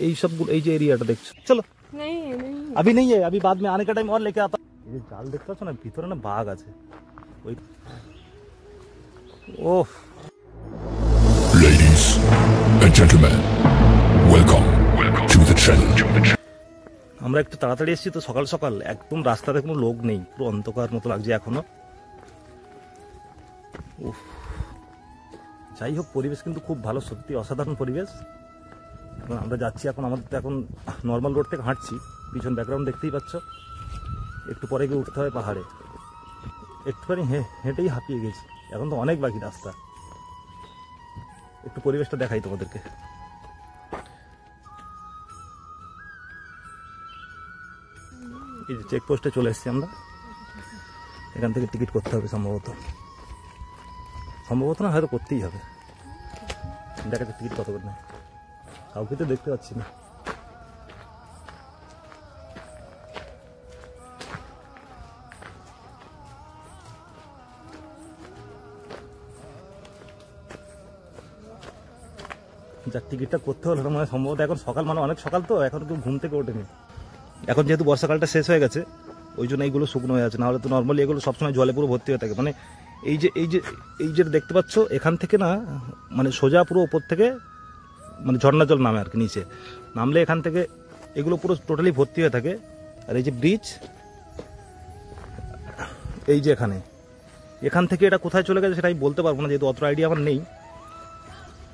এই সবগুলো এই যে এরিয়াটা দেখছো, চলো अभी नहीं है, अभी बाद में आने का टाइम और लेके आता। ये জাল দেখতে পাচ্ছ না, ভিতরে না বাঘ আছে ওই। ওহ, Ladies and gentlemen, welcome to the channel. আমরা একটু তাড়াতাড়ি এসেছি তো, সকাল সকাল একদম রাস্তাতে কোনো লোক নেই, পুরো অন্ধকার মতো লাগছে এখনো। উফ, যাই হোক পরিবেশ কিন্তু খুব ভালো, সত্যি অসাধারণ পরিবেশ। আমরা যাচ্ছি এখন, আমাদের তো এখন নর্মাল রোড থেকে হাঁটছি, পিছন ব্যাকগ্রাউন্ড দেখতেই পাচ্ছ। একটু পরে গিয়ে উঠতে হবে পাহাড়ে, একটুখানি হেঁটেই হাঁপিয়ে গেছি, এখন তো অনেক বাকি রাস্তা। একটু পরিবেশটা দেখাই তোমাদেরকে। এই যে চেকপোস্টে চলে এসেছি আমরা, এখান থেকে টিকিট করতে হবে সম্ভবত, সম্ভবত না হয়তো করতেই হবে। দেখা যাচ্ছে টিকিট কত করে নেয়, কাউকে তো দেখতে পাচ্ছি না। যার টিকিটটা করতে হলো মানে সম্ভবত এখন সকাল, মানে অনেক সকাল তো, এখন কেউ ঘুম থেকে ওঠেনি। এখন যেহেতু বর্ষাকালটা শেষ হয়ে গেছে ওই জন্য এইগুলো শুকনো হয়ে আছে, নাহলে তো নর্মালি এগুলো সবসময় জলে পুরো ভর্তি হয়ে থাকে। মানে এই যে দেখতে পাচ্ছ এখান থেকে না, মানে সোজা পুরো ওপর থেকে মানে ঝর্ণা জল নামে আর কি, নিচে নামলে এখান থেকে এগুলো পুরো টোটালি ভর্তি হয়ে থাকে। আর এই যে ব্রিজ, এই যে এখান থেকে এটা কোথায় চলে গেছে সেটা আমি বলতে পারবো না, যেহেতু অত আইডিয়া আমার নেই।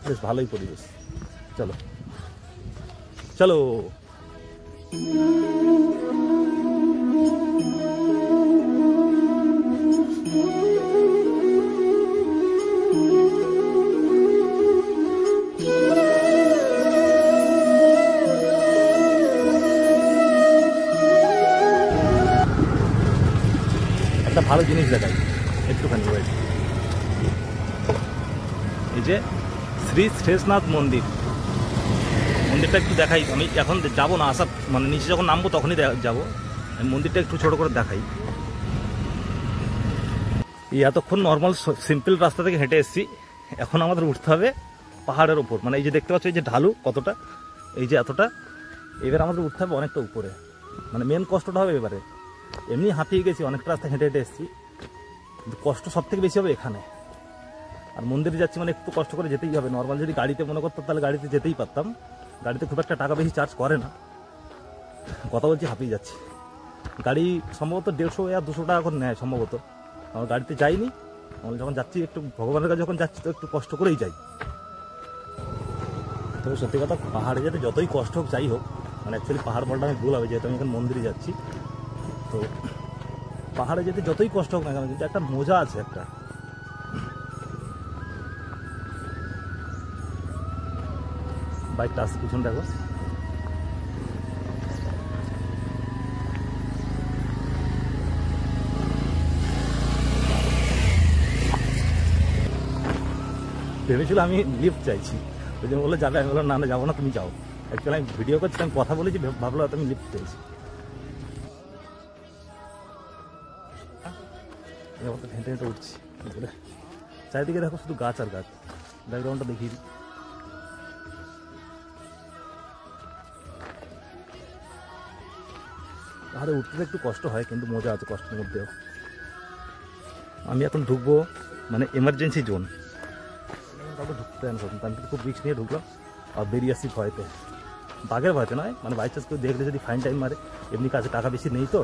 বেশ ভালোই পরিবেশ, চলো চলো। একটা ভালো জিনিস দেখাই একটুখানি, এই যে শ্রী শেষনাথ মন্দির, মন্দিরটা একটু দেখাই। আমি এখন যাবো না, আসার মানে নিচে যখন নামবো তখনই যাবো। আমি মন্দিরটা একটু ছোট করে দেখাই। এই এতক্ষণ নর্মাল সিম্পল রাস্তা থেকে হেঁটে এসেছি, এখন আমাদের উঠতে হবে পাহাড়ের ওপর। মানে এই যে দেখতে পাচ্ছ এই যে ঢালু কতটা, এই যে এতটা, এবার আমাদের উঠতে হবে অনেকটা উপরে। মানে মেন কষ্টটা হবে এবারে, এমনি হাঁপিয়ে গেছি, অনেকটা রাস্তা হেঁটে হেঁটে এসেছি, কিন্তু কষ্ট সব থেকে বেশি হবে এখানে। আর মন্দিরে যাচ্ছি মানে একটু কষ্ট করে যেতেই হবে। নর্মাল যদি গাড়িতে মনে করতাম তাহলে গাড়িতে যেতেই পারতাম, গাড়িতে খুব একটা টাকা বেশি চার্জ করে না। কথা বলছি হাঁপিয়ে যাচ্ছি, গাড়ি সম্ভবত 150 বা 200 টাকা করে নেয় সম্ভবত। আমার গাড়িতে যাইনি, আমরা যখন যাচ্ছি একটু ভগবানের কাছে যখন যাচ্ছি তো একটু কষ্ট করেই যাই। তবে সত্যি কথা পাহাড়ে যেতে যতই কষ্ট হোক যাই হোক, মানে অ্যাকচুয়ালি পাহাড় বলটা আমি ভুল হবে, যেহেতু আমি এখন মন্দিরে যাচ্ছি। তো পাহাড়ে যেতে যতই কষ্ট হোক না কেন, কিন্তু একটা মজা আছে একটা। বাইকটা আসছে পিছন দেখো, ভেবেছিল আমি লিফট চাইছি, ওই জন্য বললো যাবে, আমি বললাম না না যাবো না, তুমি যাও। অ্যাকচুয়ালি আমি ভিডিও করছি, আমি কথা বলেছি, ভাবলো তুমি লিফট চাইছি। হেঁটে হেঁটে উঠছি, চারিদিকে দেখো শুধু গাছ আর গাছ। ব্যাকগ্রাউন্ডটা দেখিয়ে দিই, পাহাড়ে উঠতে একটু কষ্ট হয় কিন্তু মজা আছে কষ্টের মধ্যেও। আমি এখন ঢুকবো মানে এমার্জেন্সি জোন, কাউকে ঢুকতে হয় না, আমি খুব রিস্ক নিয়ে ঢুকলাম। আর বেরিয়ে আসছি ভয়তে, বাঘের ভয়তে নয়, মানে বাই চান্স কেউ দেখলে যদি ফাইন টাইম মারে, এমনি কাছে টাকা বেশি নেই তো,